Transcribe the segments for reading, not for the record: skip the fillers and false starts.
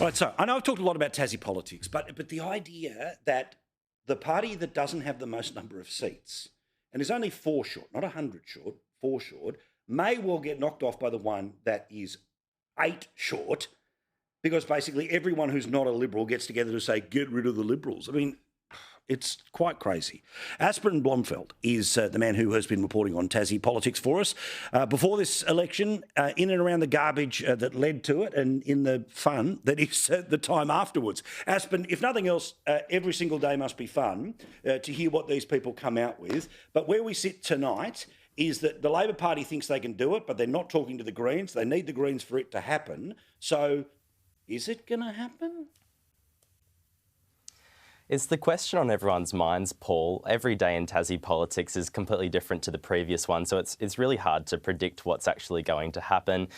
All right, so I know I've talked a lot about Tassie politics, but the idea that the party that doesn't have the most number of seats and is only 4 short, not 100 short, 4 short, may well get knocked off by the one that is 8 short, because basically everyone who's not a Liberal gets together to say, get rid of the Liberals. I mean, it's quite crazy. Aspen Blomfield is the man who has been reporting on Tassie politics for us. Before this election, in and around the garbage that led to it, and in the fun that is the time afterwards. Aspen, if nothing else, every single day must be fun to hear what these people come out with. But where we sit tonight is that the Labor Party thinks they can do it, but they're not talking to the Greens. They need the Greens for it to happen. So is it going to happen? It's the question on everyone's minds, Paul. Every day in Tassie politics is completely different to the previous one, so it's really hard to predict what's actually going to happen.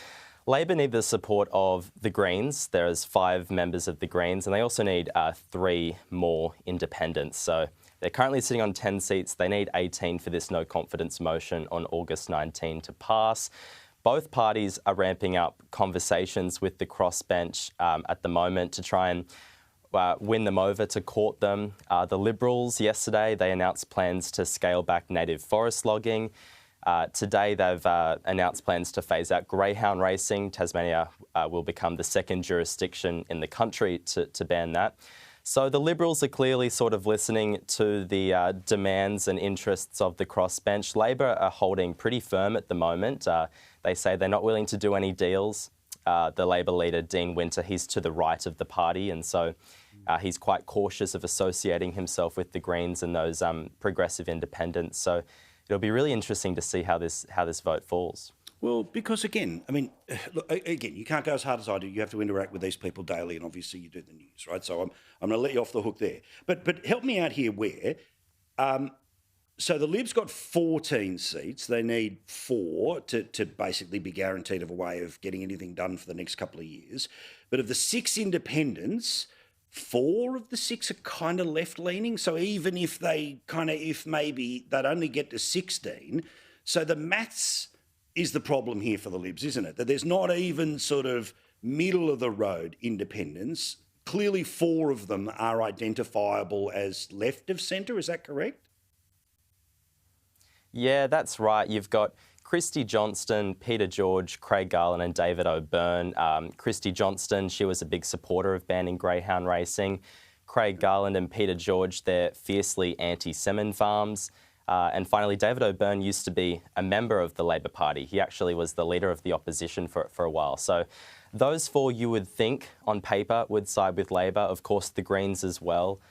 Labor need the support of the Greens. There's 5 members of the Greens, and they also need 3 more independents. So they're currently sitting on 10 seats. They need 18 for this no confidence motion on August 19 to pass. Both parties are ramping up conversations with the crossbench at the moment to try and win them over, to court them. The Liberals, yesterday, they announced plans to scale back native forest logging. Today, they've announced plans to phase out greyhound racing. Tasmania will become the 2nd jurisdiction in the country to ban that. So the Liberals are clearly sort of listening to the demands and interests of the crossbench. Labor are holding pretty firm at the moment. They say they're not willing to do any deals. The Labor leader, Dean Winter, he's to the right of the party, and so he's quite cautious of associating himself with the Greens and those progressive independents. So it'll be really interesting to see how this vote falls. Well, because again, I mean, look, again, you can't go as hard as I do. You have to interact with these people daily, and obviously you do the news, right? So I'm going to let you off the hook there. But help me out here where. So the Libs got 14 seats. They need 4 to basically be guaranteed of a way of getting anything done for the next couple of years. But of the 6 independents, 4 of the 6 are kind of left-leaning. So even if maybe they'd only get to 16, so the maths is the problem here for the Libs, isn't it? That there's not even sort of middle-of-the-road independents. Clearly 4 of them are identifiable as left of centre. Is that correct? Yeah, that's right. You've got Christy Johnston, Peter George, Craig Garland and David O'Byrne. Christy Johnston, she was a big supporter of banning greyhound racing. Craig Garland and Peter George, they're fiercely anti-salmon farms. And finally, David O'Byrne used to be a member of the Labor Party. He actually was the leader of the opposition for a while. So those 4, you would think, on paper, would side with Labor. Of course, the Greens as well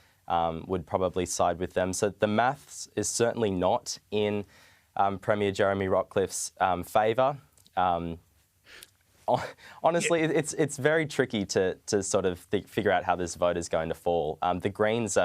would probably side with them. So the maths is certainly not in Premier Jeremy Rockliff's favour. Honestly, yeah. It's very tricky to sort of figure out how this vote is going to fall. The Greens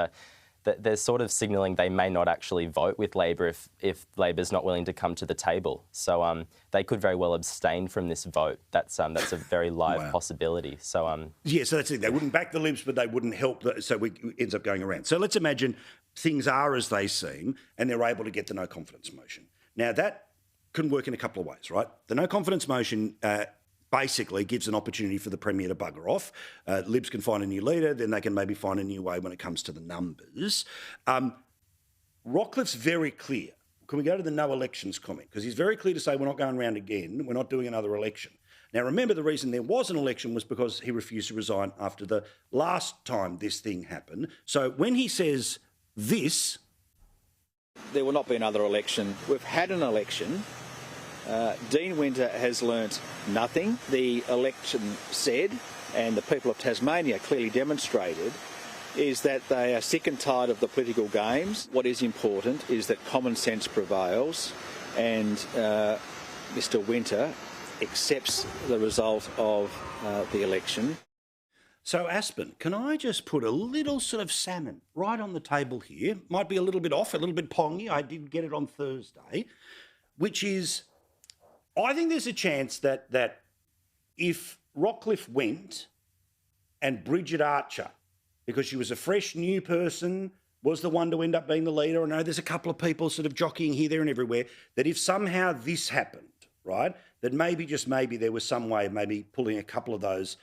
they're sort of signalling they may not actually vote with Labor if Labor's not willing to come to the table. So they could very well abstain from this vote. That's a very live possibility. So yeah, so that's it. They wouldn't back the Libs, but they wouldn't help. So it ends up going around. So let's imagine things are as they seem, and they're able to get the no confidence motion. Now that can work in a couple of ways, right? The no confidence motion basically gives an opportunity for the Premier to bugger off. Libs can find a new leader, then they can maybe find a new way when it comes to the numbers. Rockliff's very clear. Can we go to the no elections comment? Because he's very clear to say we're not going round again, we're not doing another election. Now, remember, the reason there was an election was because he refused to resign after the last time this thing happened. So when he says this... There will not be another election. We've had an election. Dean Winter has learnt nothing. The election said, and the people of Tasmania clearly demonstrated, is that they are sick and tired of the political games. What is important is that common sense prevails, and Mr Winter accepts the result of the election. So, Aspen, can I just put a little sort of salmon right on the table here? Might be a little bit off, a little bit pongy. I did get it on Thursday, which is... I think there's a chance that if Rockliff went and Bridget Archer, because she was a fresh new person, was the one to end up being the leader. I know there's a couple of people sort of jockeying here, there and everywhere, that if somehow this happened, right, that maybe, just maybe, there was some way of maybe pulling a couple of those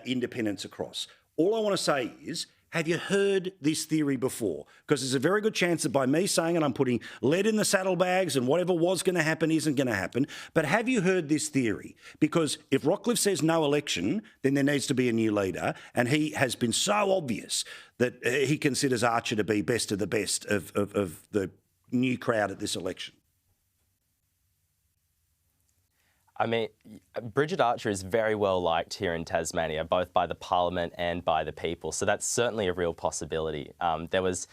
independents across. All I want to say is, have you heard this theory before? Because there's a very good chance that by me saying it, I'm putting lead in the saddlebags and whatever was going to happen isn't going to happen. But have you heard this theory? Because if Rockcliffe says no election, then there needs to be a new leader. And he has been so obvious that he considers Archer to be best of the best of the new crowd at this election. I mean, Bridget Archer is very well liked here in Tasmania, both by the Parliament and by the people. So that's certainly a real possibility. There's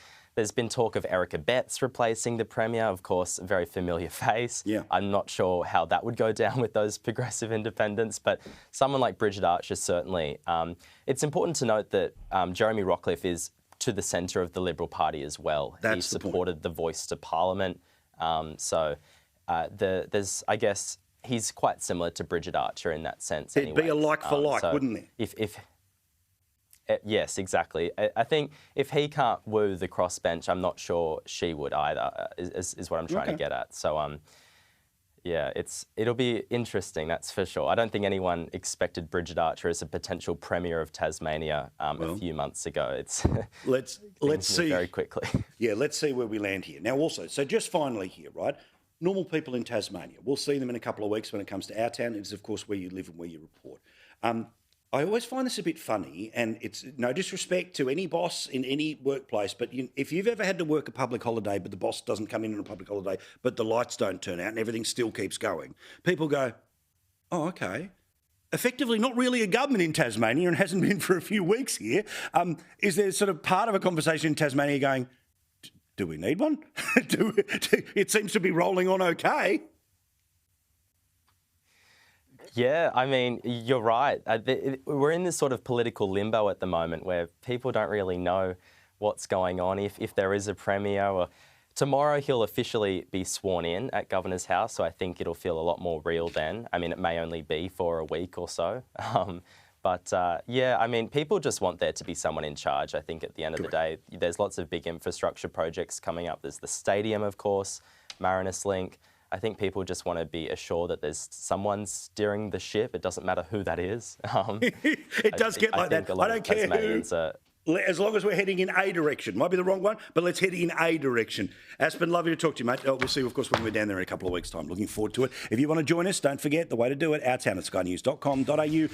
been talk of Erica Betts replacing the Premier, of course, a very familiar face. Yeah. I'm not sure how that would go down with those progressive independents, but someone like Bridget Archer certainly. It's important to note that Jeremy Rockcliffe is to the centre of the Liberal Party as well. That's he supported the voice to Parliament. There's, I guess, he's quite similar to Bridget Archer in that sense. It'd be a like for like, wouldn't it? Yes, exactly. I think if he can't woo the crossbench, I'm not sure she would either. Is what I'm trying to get at. So, yeah, it'll be interesting, that's for sure. I don't think anyone expected Bridget Archer as a potential Premier of Tasmania a few months ago. Let's see very quickly. Yeah, let's see where we land here. Now, also, so just finally here, right? Normal people in Tasmania. We'll see them in a couple of weeks when it comes to our town. It's, of course, where you live and where you report. I always find this a bit funny, and it's no disrespect to any boss in any workplace, but if you've ever had to work a public holiday, but the boss doesn't come in on a public holiday, but the lights don't turn out and everything still keeps going, people go, oh, okay. Effectively not really a government in Tasmania and hasn't been for a few weeks here. Is there sort of part of a conversation in Tasmania going, do we need one? It seems to be rolling on okay. Yeah, I mean, you're right. We're in this sort of political limbo at the moment where people don't really know what's going on, if there is a Premier. Or tomorrow he'll officially be sworn in at Governor's House, so I think it'll feel a lot more real then. I mean, it may only be for a week or so. Yeah, I mean, people just want there to be someone in charge. I think at the end of the day, there's lots of big infrastructure projects coming up. There's the stadium, of course, Marinus Link. I think people just want to be assured that there's someone steering the ship. It doesn't matter who that is. It does get like that. I don't care who. As long as we're heading in a direction. Might be the wrong one, but let's head in a direction. Aspen, lovely to talk to you, mate. We'll see you, of course, when we're down there in a couple of weeks' time. Looking forward to it. If you want to join us, don't forget the way to do it, Our Town at skynews.com.au.